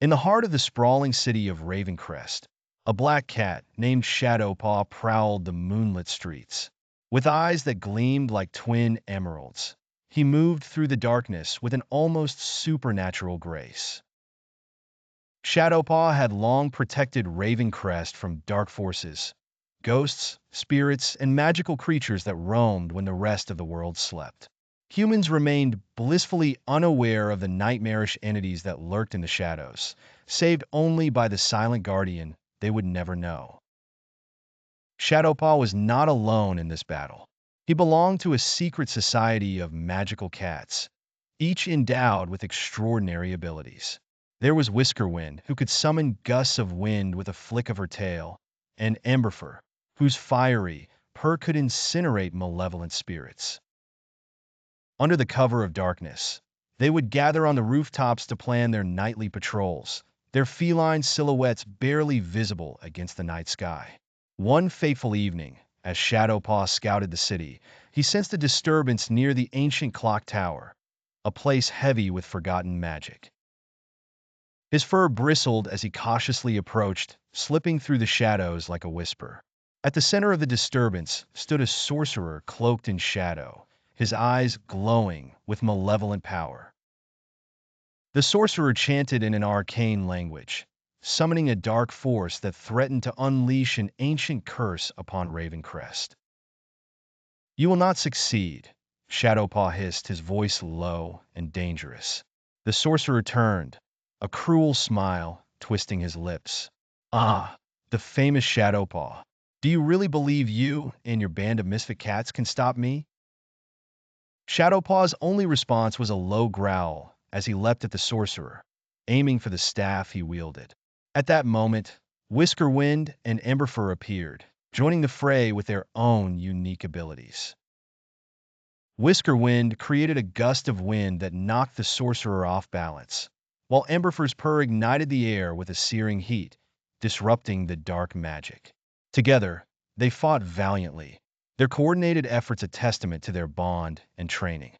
In the heart of the sprawling city of Ravencrest, a black cat named Shadowpaw prowled the moonlit streets. With eyes that gleamed like twin emeralds, he moved through the darkness with an almost supernatural grace. Shadowpaw had long protected Ravencrest from dark forces, ghosts, spirits, and magical creatures that roamed when the rest of the world slept. Humans remained blissfully unaware of the nightmarish entities that lurked in the shadows, saved only by the silent guardian they would never know. Shadowpaw was not alone in this battle. He belonged to a secret society of magical cats, each endowed with extraordinary abilities. There was Whiskerwind, who could summon gusts of wind with a flick of her tail, and Emberfur, whose fiery purr could incinerate malevolent spirits. Under the cover of darkness, they would gather on the rooftops to plan their nightly patrols, their feline silhouettes barely visible against the night sky. One fateful evening, as Shadowpaw scouted the city, he sensed a disturbance near the ancient clock tower, a place heavy with forgotten magic. His fur bristled as he cautiously approached, slipping through the shadows like a whisper. At the center of the disturbance stood a sorcerer cloaked in shadow, his eyes glowing with malevolent power. The sorcerer chanted in an arcane language, summoning a dark force that threatened to unleash an ancient curse upon Ravencrest. "You will not succeed," Shadowpaw hissed, his voice low and dangerous. The sorcerer turned, a cruel smile twisting his lips. "Ah, the famous Shadowpaw. Do you really believe you and your band of misfit cats can stop me?" Shadowpaw's only response was a low growl as he leapt at the sorcerer, aiming for the staff he wielded. At that moment, Whiskerwind and Emberfur appeared, joining the fray with their own unique abilities. Whiskerwind created a gust of wind that knocked the sorcerer off balance, while Emberfur's purr ignited the air with a searing heat, disrupting the dark magic. Together, they fought valiantly, their coordinated efforts a testament to their bond and training.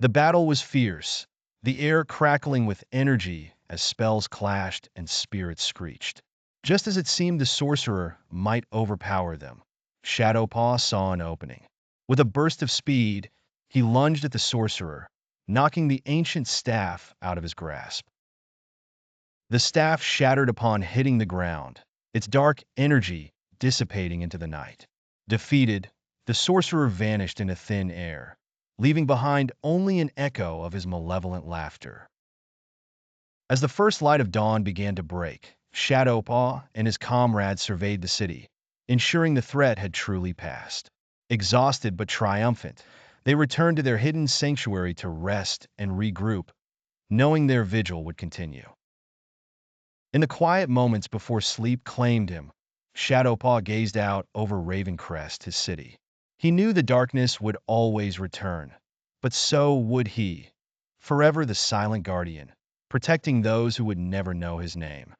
The battle was fierce, the air crackling with energy as spells clashed and spirits screeched. Just as it seemed the sorcerer might overpower them, Shadowpaw saw an opening. With a burst of speed, he lunged at the sorcerer, knocking the ancient staff out of his grasp. The staff shattered upon hitting the ground, its dark energy dissipating into the night. Defeated, the sorcerer vanished into thin air, leaving behind only an echo of his malevolent laughter. As the first light of dawn began to break, Shadowpaw and his comrades surveyed the city, ensuring the threat had truly passed. Exhausted but triumphant, they returned to their hidden sanctuary to rest and regroup, knowing their vigil would continue. In the quiet moments before sleep claimed him, Shadowpaw gazed out over Ravencrest, his city. He knew the darkness would always return, but so would he, forever the silent guardian, protecting those who would never know his name.